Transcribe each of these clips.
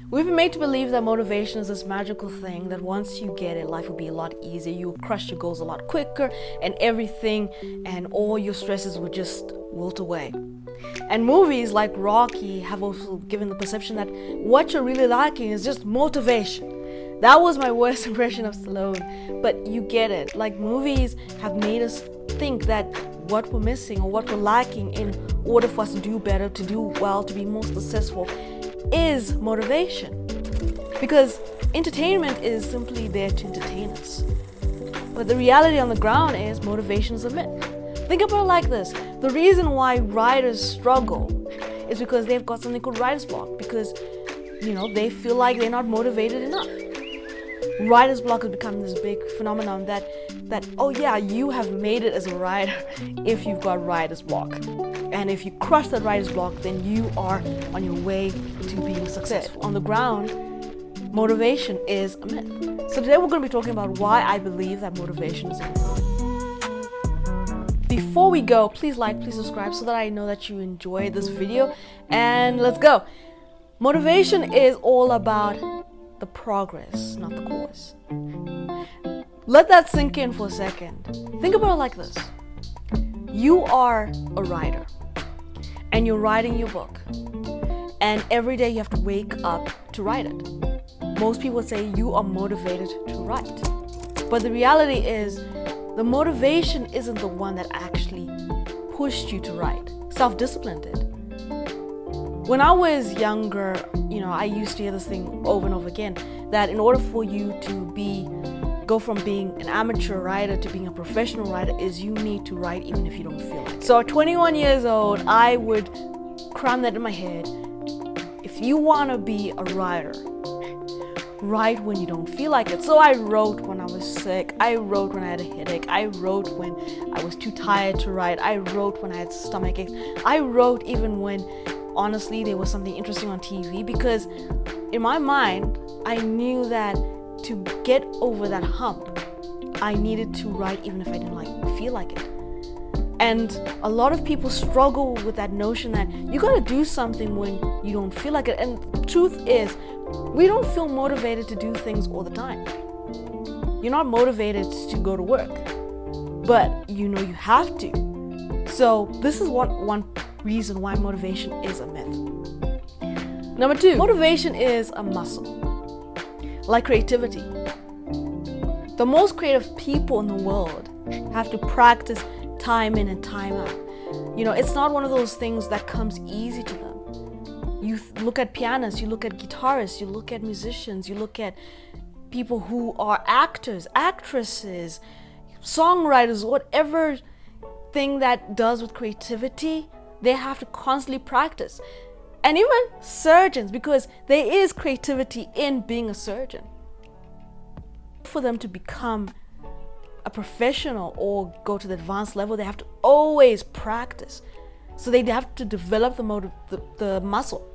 We've been made to believe that motivation is this magical thing that once you get it, life will be a lot easier, you'll crush your goals a lot quicker, and everything and all your stresses will just wilt away. And movies like Rocky have also given the perception that what you're really lacking is just motivation. That was my worst impression of Stallone, but you get it. Like, movies have made us think that what we're missing or what we're lacking in order for us to do better, to do well, to be more successful is motivation. Because entertainment is simply there to entertain us. But the reality on the ground is motivation is a myth. Think about it like this. The reason why writers struggle is because they've got something called writer's block, because they feel like they're not motivated enough. Writer's block has become this big phenomenon that oh yeah, you have made it as a writer if you've got writer's block. And if you crush that writer's block, then you are on your way to being successful. On the ground, motivation is a myth. So today we're going to be talking about why I believe that motivation is a myth. Before we go, please like, please subscribe so that I know that you enjoyed this video. And let's go. Motivation is all about the progress, not the course. Let that sink in for a second. Think about it like this. You are a writer and you're writing your book, and every day you have to wake up to write it. Most people say you are motivated to write, but the reality is the motivation isn't the one that actually pushed you to write. Self-discipline did. When I was younger, I used to hear this thing over and over again, that in order for you to go from being an amateur writer to being a professional writer is you need to write even if you don't feel like it. So at 21 years old, I would cram that in my head. If you want to be a writer, write when you don't feel like it. So I wrote when I was sick. I wrote when I had a headache. I wrote when I was too tired to write. I wrote when I had stomach aches. I wrote even when honestly there was something interesting on TV, because in my mind I knew that to get over that hump I needed to write even if I didn't feel like it. And a lot of people struggle with that notion that you gotta do something when you don't feel like it. And the truth is, we don't feel motivated to do things all the time. You're not motivated to go to work, but you have to. So this is one reason why motivation is a myth. Number 2, motivation is a muscle, like creativity. The most creative people in the world have to practice time in and time out. It's not one of those things that comes easy to them. You look at pianists, you look at guitarists, you look at musicians, you look at people who are actors, actresses, songwriters, whatever thing that does with creativity, they have to constantly practice. And even surgeons, because there is creativity in being a surgeon. For them to become a professional or go to the advanced level, they have to always practice. So they have to develop the muscle.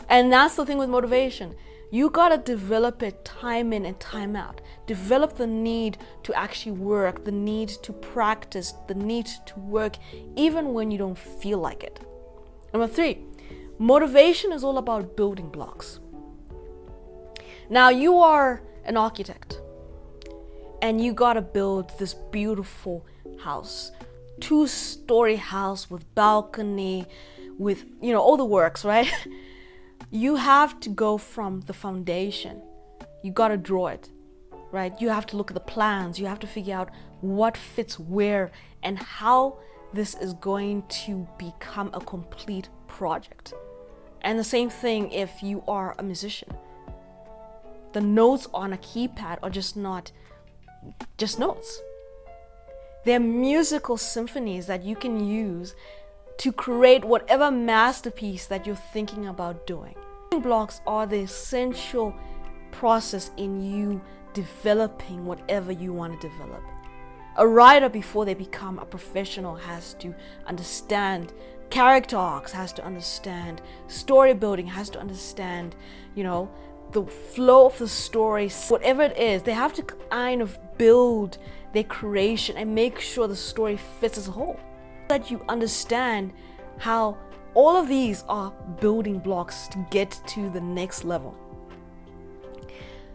And that's the thing with motivation. You gotta develop it time in and time out. Develop the need to actually work, the need to practice, the need to work even when you don't feel like it. Number 3, motivation is all about building blocks. Now you are an architect and you gotta build this beautiful house, 2-story house with balcony, with all the works, right? You have to go from the foundation. You gotta draw it, right? You have to look at the plans. You have to figure out what fits where and how this is going to become a complete project. And the same thing if you are a musician. The notes on a keypad are just not just notes. They're musical symphonies that you can use to create whatever masterpiece that you're thinking about doing. Blocks are the essential process in you developing whatever you want to develop. A writer, before they become a professional, has to understand character arcs, has to understand story building, has to understand, the flow of the story. Whatever it is, they have to kind of build their creation and make sure the story fits as a whole. That you understand how All of these are building blocks to get to the next level.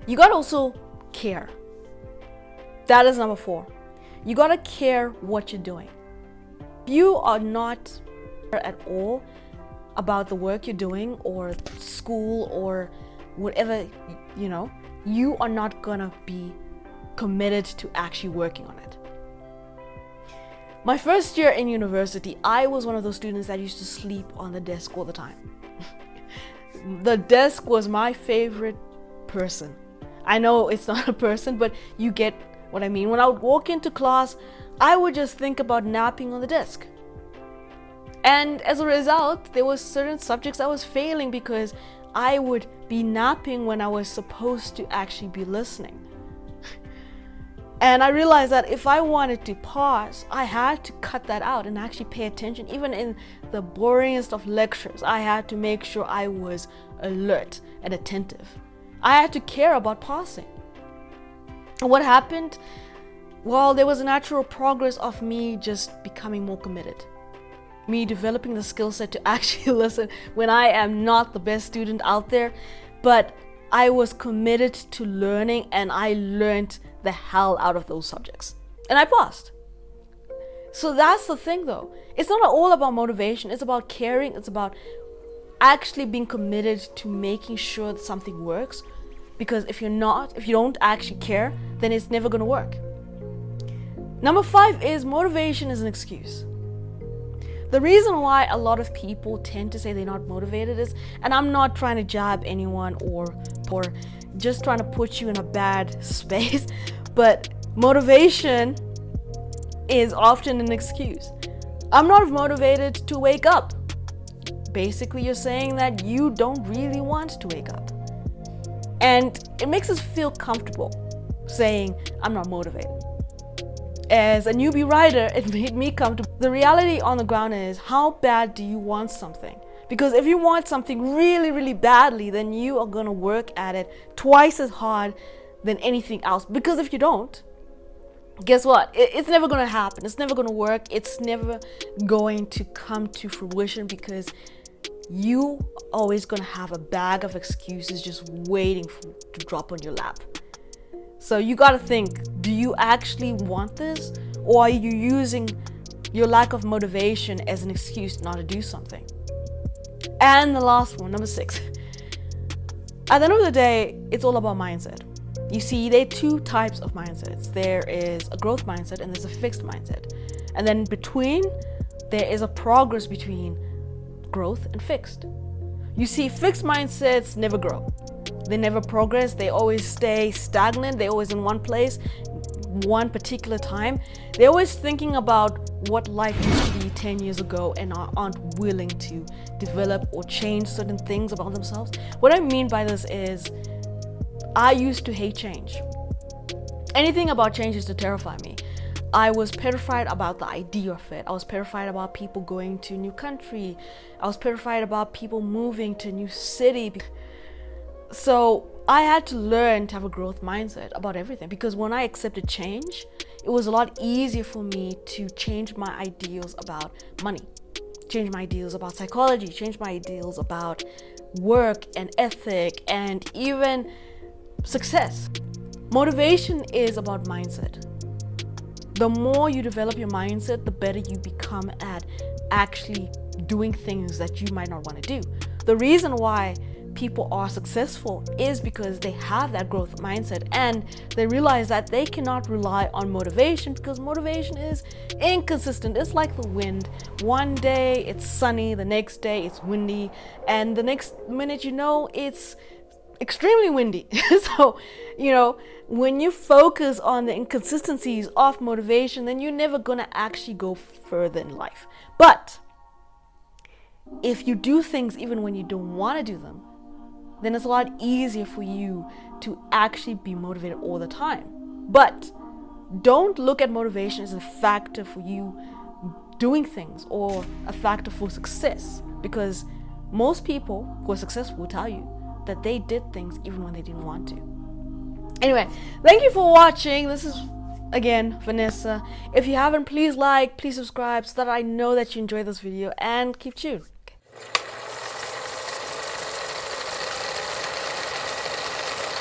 You gotta also care. That is number 4. You gotta care what you're doing. If you are not at all about the work you're doing or school or whatever, you are not gonna be committed to actually working on it. My first year in university, I was one of those students that used to sleep on the desk all the time. The desk was my favorite person. I know it's not a person, but you get what I mean. When I would walk into class, I would just think about napping on the desk. And as a result, there were certain subjects I was failing because I would be napping when I was supposed to actually be listening. And I realized that if I wanted to pause, I had to cut that out and actually pay attention. Even in the boringest of lectures, I had to make sure I was alert and attentive. I had to care about passing. And what happened? Well, there was a natural progress of me just becoming more committed. Me developing the skill set to actually listen when I am not the best student out there. But I was committed to learning, and I learned the hell out of those subjects. And I passed. So that's the thing though. It's not all about motivation. It's about caring. It's about actually being committed to making sure that something works. Because if you don't actually care, then it's never going to work. Number 5 is motivation is an excuse. The reason why a lot of people tend to say they're not motivated is, and I'm not trying to jab anyone or just trying to put you in a bad space, but motivation is often an excuse. I'm not motivated to wake up. Basically, you're saying that you don't really want to wake up. And it makes us feel comfortable saying, I'm not motivated. As a newbie writer, it made me comfortable. The reality on the ground is, how bad do you want something? Because if you want something really, really badly, then you are going to work at it twice as hard than anything else. Because if you don't, guess what? It's never going to happen. It's never going to work. It's never going to come to fruition because you always going to have a bag of excuses just waiting to drop on your lap. So you got to think, do you actually want this? Or are you using your lack of motivation as an excuse not to do something? And the last one, number 6. At the end of the day, it's all about mindset. You see, there are 2 types of mindsets. There is a growth mindset and there's a fixed mindset. And then between, there is a progress between growth and fixed. You see, fixed mindsets never grow. They never progress. They always stay stagnant. They're always in one place, one particular time. They're always thinking about what life used to be 10 years ago and aren't willing to develop or change certain things about themselves. What I mean by this is, I used to hate change. Anything about change used to terrify me. I was petrified about the idea of it. I was petrified about people going to a new country. I was petrified about people moving to a new city. So I had to learn to have a growth mindset about everything, because when I accepted change, it was a lot easier for me to change my ideals about money, change my ideals about psychology, change my ideals about work and ethic and even success. Motivation is about mindset. The more you develop your mindset, the better you become at actually doing things that you might not want to do. The reason why people are successful is because they have that growth mindset and they realize that they cannot rely on motivation, because motivation is inconsistent. It's like the wind. One day it's sunny, the next day it's windy, and the next minute it's extremely windy. So, when you focus on the inconsistencies of motivation, then you're never gonna actually go further in life. But if you do things even when you don't want to do them, then it's a lot easier for you to actually be motivated all the time. But don't look at motivation as a factor for you doing things or a factor for success, because most people who are successful will tell you that they did things even when they didn't want to. Anyway, thank you for watching. This is, again, Vanessa. If you haven't, please like, please subscribe so that I know that you enjoyed this video, and keep tuned.